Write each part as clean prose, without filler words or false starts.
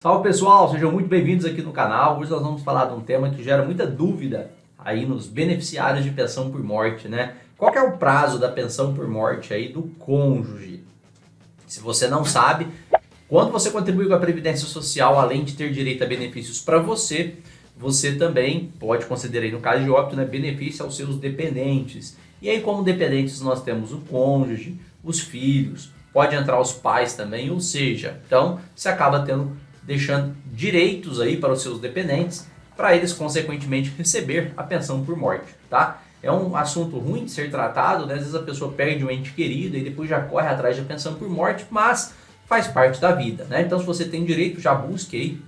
Salve pessoal, sejam muito bem-vindos aqui no canal. Hoje nós vamos falar de um tema que gera muita dúvida aí nos beneficiários de pensão por morte, né? Qual que é o prazo da pensão por morte aí do cônjuge? Se você não sabe, quando você contribui com a Previdência Social, além de ter direito a benefícios para você, você também pode considerar aí, no caso de óbito, né, benefício aos seus dependentes. E aí, como dependentes, nós temos o cônjuge, os filhos, pode entrar os pais também, ou seja, então você acaba deixando direitos aí para os seus dependentes, para eles consequentemente receber a pensão por morte, tá? É um assunto ruim de ser tratado, né? Às vezes a pessoa perde um ente querido e depois já corre atrás da pensão por morte, mas faz parte da vida, né? Então se você tem direito, já busque aí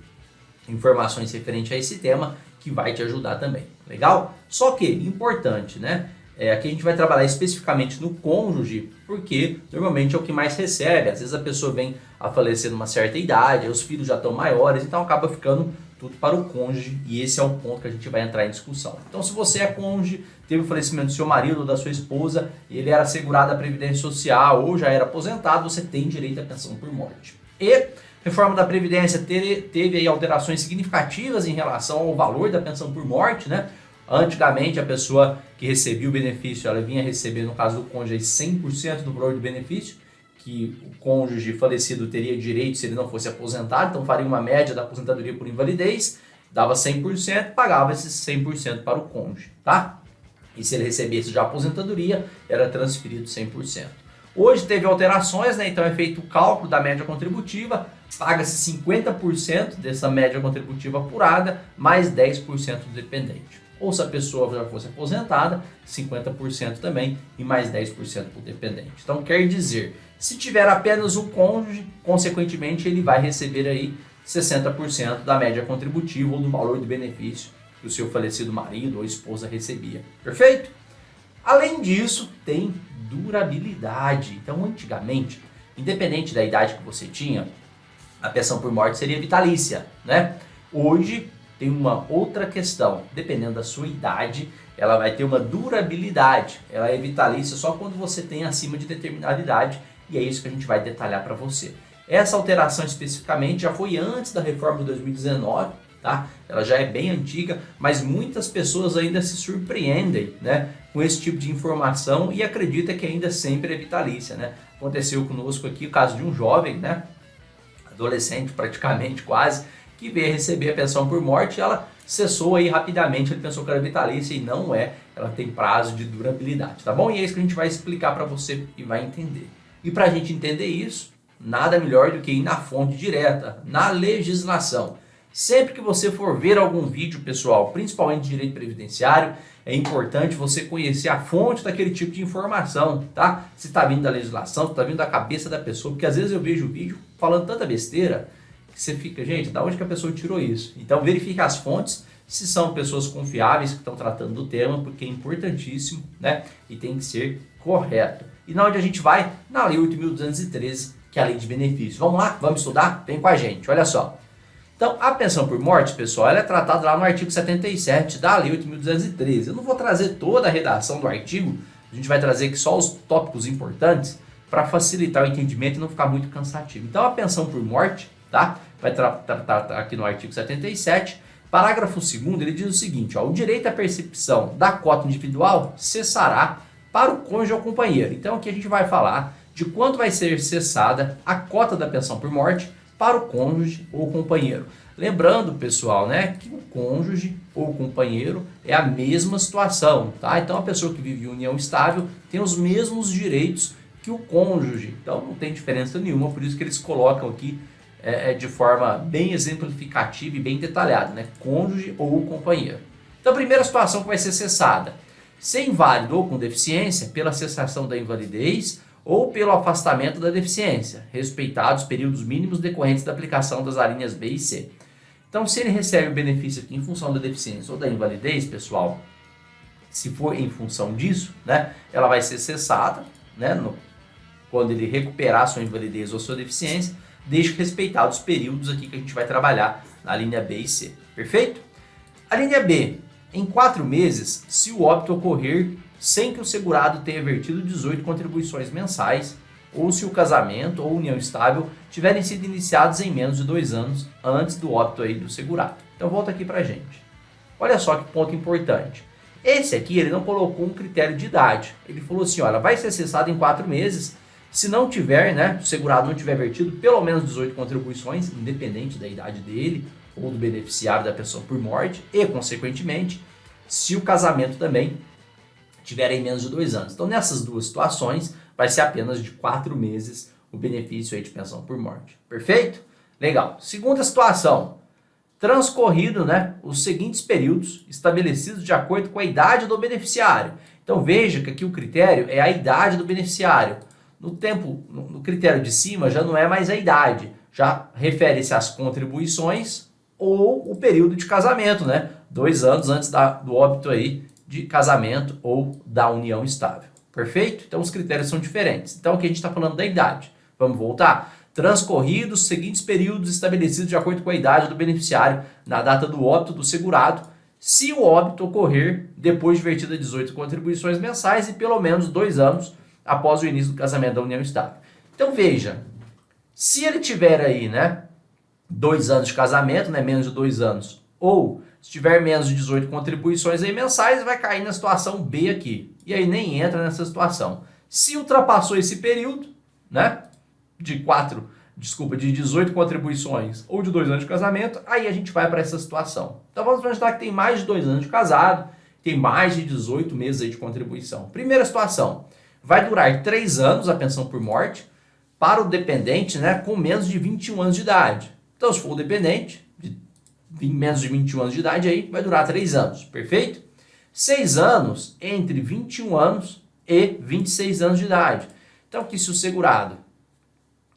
informações referentes a esse tema que vai te ajudar também, legal? Só que, importante, né? Aqui a gente vai trabalhar especificamente no cônjuge, porque normalmente é o que mais recebe. Às vezes a pessoa vem a falecer numa certa idade, os filhos já estão maiores, então acaba ficando tudo para o cônjuge, e esse é o ponto que a gente vai entrar em discussão. Então, se você é cônjuge, teve o falecimento do seu marido ou da sua esposa, ele era segurado da Previdência Social ou já era aposentado, você tem direito à pensão por morte. E reforma da Previdência teve aí alterações significativas em relação ao valor da pensão por morte, né? Antigamente, a pessoa que recebia o benefício, ela vinha receber, no caso do cônjuge, 100% do valor do benefício, que o cônjuge falecido teria direito se ele não fosse aposentado, então faria uma média da aposentadoria por invalidez, dava 100%, pagava esses 100% para o cônjuge, tá? E se ele recebesse já a aposentadoria, era transferido 100%. Hoje teve alterações, né? Então é feito o cálculo da média contributiva, paga-se 50% dessa média contributiva apurada, mais 10% do dependente. Ou se a pessoa já fosse aposentada, 50% também e mais 10% para o dependente. Então quer dizer, se tiver apenas um cônjuge, consequentemente ele vai receber aí 60% da média contributiva ou do valor do benefício que o seu falecido marido ou esposa recebia. Perfeito? Além disso, tem durabilidade. Então, antigamente, independente da idade que você tinha, a pensão por morte seria vitalícia, né? Hoje tem uma outra questão. Dependendo da sua idade, ela vai ter uma durabilidade. Ela é vitalícia só quando você tem acima de determinada idade, e é isso que a gente vai detalhar para você. Essa alteração especificamente já foi antes da reforma de 2019, tá? Ela já é bem antiga, mas muitas pessoas ainda se surpreendem, né, com esse tipo de informação e acreditam que ainda sempre é vitalícia, né? Aconteceu conosco aqui o caso de um jovem, né, adolescente praticamente quase, que veio receber a pensão por morte, ela cessou aí rapidamente, ele pensou que era vitalícia e não é, ela tem prazo de durabilidade, tá bom? E é isso que a gente vai explicar para você e vai entender. E para a gente entender isso, nada melhor do que ir na fonte direta, na legislação. Sempre que você for ver algum vídeo, pessoal, principalmente de direito previdenciário, é importante você conhecer a fonte daquele tipo de informação, tá? Se está vindo da legislação, se está vindo da cabeça da pessoa, porque às vezes eu vejo o vídeo falando tanta besteira, que você fica, gente, da onde que a pessoa tirou isso? Então verifique as fontes, se são pessoas confiáveis que estão tratando do tema, porque é importantíssimo, né? E tem que ser correto. E na onde a gente vai? Na Lei 8.213, que é a Lei de Benefícios. Vamos lá? Vamos estudar? Vem com a gente, olha só. Então, a pensão por morte, pessoal, ela é tratada lá no artigo 77 da Lei 8.213. Eu não vou trazer toda a redação do artigo, a gente vai trazer aqui só os tópicos importantes para facilitar o entendimento e não ficar muito cansativo. Então, a pensão por morte, tá? Vai tratar aqui no artigo 77, parágrafo 2º, ele diz o seguinte, ó, o direito à percepção da cota individual cessará para o cônjuge ou companheiro. Então, aqui a gente vai falar de quando vai ser cessada a cota da pensão por morte para o cônjuge ou companheiro. Lembrando, pessoal, né, que o cônjuge ou companheiro é a mesma situação, tá? Então, a pessoa que vive em união estável tem os mesmos direitos que o cônjuge. Então, não tem diferença nenhuma, por isso que eles colocam aqui de forma bem exemplificativa e bem detalhada, né? Cônjuge ou companheiro. Então, a primeira situação que vai ser cessada, ser inválido ou com deficiência, pela cessação da invalidez ou pelo afastamento da deficiência, respeitados períodos mínimos decorrentes da aplicação das alíneas B e C. Então, se ele recebe o benefício aqui em função da deficiência ou da invalidez, pessoal, se for em função disso, né, ela vai ser cessada, né, quando ele recuperar sua invalidez ou sua deficiência, desde que respeitados os períodos aqui que a gente vai trabalhar na linha B e C. Perfeito? A linha B, em 4 meses, se o óbito ocorrer sem que o segurado tenha vertido 18 contribuições mensais ou se o casamento ou união estável tiverem sido iniciados em menos de 2 anos antes do óbito aí do segurado. Então volta aqui pra gente. Olha só que ponto importante. Esse aqui ele não colocou um critério de idade. Ele falou assim, olha, vai ser cessado em 4 meses se não tiver, né, o segurado não tiver vertido pelo menos 18 contribuições, independente da idade dele ou do beneficiário da pessoa por morte, e, consequentemente, se o casamento também tiver em menos de 2 anos. Então, nessas duas situações, vai ser apenas de 4 meses o benefício aí de pensão por morte. Perfeito? Legal. Segunda situação. Transcorrido, né, os seguintes períodos estabelecidos de acordo com a idade do beneficiário. Então, veja que aqui o critério é a idade do beneficiário. No critério de cima já não é mais a idade, já refere-se às contribuições ou o período de casamento, né? 2 anos antes do óbito aí de casamento ou da união estável. Perfeito? Então os critérios são diferentes. Então aqui a gente está falando da idade. Vamos voltar? Transcorridos os seguintes períodos estabelecidos de acordo com a idade do beneficiário na data do óbito do segurado, se o óbito ocorrer depois de vertida 18 contribuições mensais e pelo menos 2 anos após o início do casamento da união estável. Então veja, se ele tiver aí, né, 2 anos de casamento, né, menos de 2 anos, ou se tiver menos de 18 contribuições aí mensais, vai cair na situação B aqui. E aí nem entra nessa situação. Se ultrapassou esse período, né, de 18 contribuições ou de 2 anos de casamento, aí a gente vai para essa situação. Então vamos imaginar que tem mais de 2 anos de casado, tem mais de 18 meses aí de contribuição. Primeira situação. Vai durar 3 anos a pensão por morte para o dependente, né, com menos de 21 anos de idade. Então, se for o dependente, menos de 21 anos de idade, aí vai durar 3 anos, perfeito? 6 anos entre 21 anos e 26 anos de idade. Então, aqui se o segurado,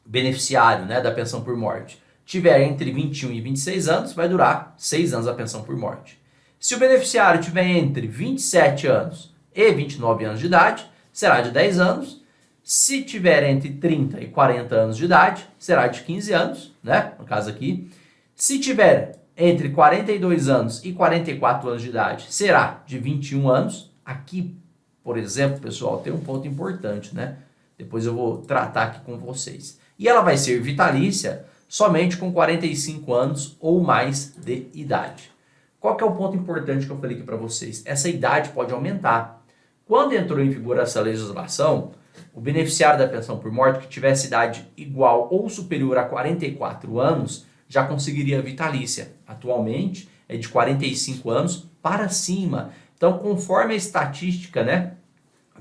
beneficiário, né, da pensão por morte, tiver entre 21 e 26 anos, vai durar 6 anos a pensão por morte. Se o beneficiário tiver entre 27 anos e 29 anos de idade, será de 10 anos. Se tiver entre 30 e 40 anos de idade, será de 15 anos, né? No caso aqui. Se tiver entre 42 anos e 44 anos de idade, será de 21 anos. Aqui, por exemplo, pessoal, tem um ponto importante, né? Depois eu vou tratar aqui com vocês. E ela vai ser vitalícia somente com 45 anos ou mais de idade. Qual que é o ponto importante que eu falei aqui para vocês? Essa idade pode aumentar. Quando entrou em vigor essa legislação, o beneficiário da pensão por morte que tivesse idade igual ou superior a 44 anos já conseguiria a vitalícia. Atualmente é de 45 anos para cima. Então, conforme a estatística, né,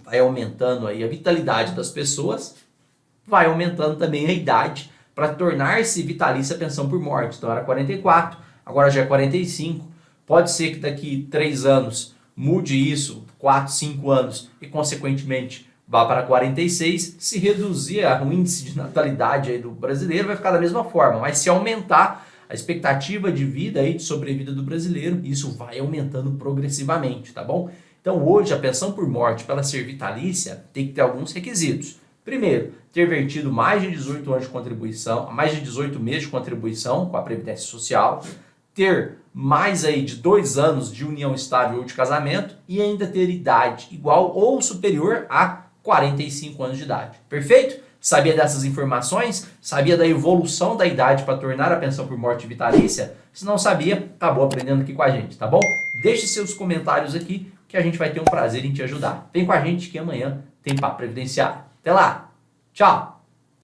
vai aumentando aí a vitalidade das pessoas, vai aumentando também a idade para tornar-se vitalícia a pensão por morte. Então era 44, agora já é 45. Pode ser que daqui 3 anos mude isso, 4, 5 anos, e consequentemente vá para 46, se reduzir o índice de natalidade aí do brasileiro, vai ficar da mesma forma, mas se aumentar a expectativa de vida aí, de sobrevida do brasileiro, isso vai aumentando progressivamente, tá bom? Então hoje a pensão por morte, para ela ser vitalícia, tem que ter alguns requisitos. Primeiro, ter vertido mais de 18 anos de contribuição, mais de 18 meses de contribuição com a Previdência Social, ter mais aí de 2 anos de união estável ou de casamento e ainda ter idade igual ou superior a 45 anos de idade. Perfeito? Sabia dessas informações? Sabia da evolução da idade para tornar a pensão por morte vitalícia? Se não sabia, acabou aprendendo aqui com a gente, tá bom? Deixe seus comentários aqui que a gente vai ter um prazer em te ajudar. Vem com a gente que amanhã tem Papo Previdenciário. Até lá! Tchau!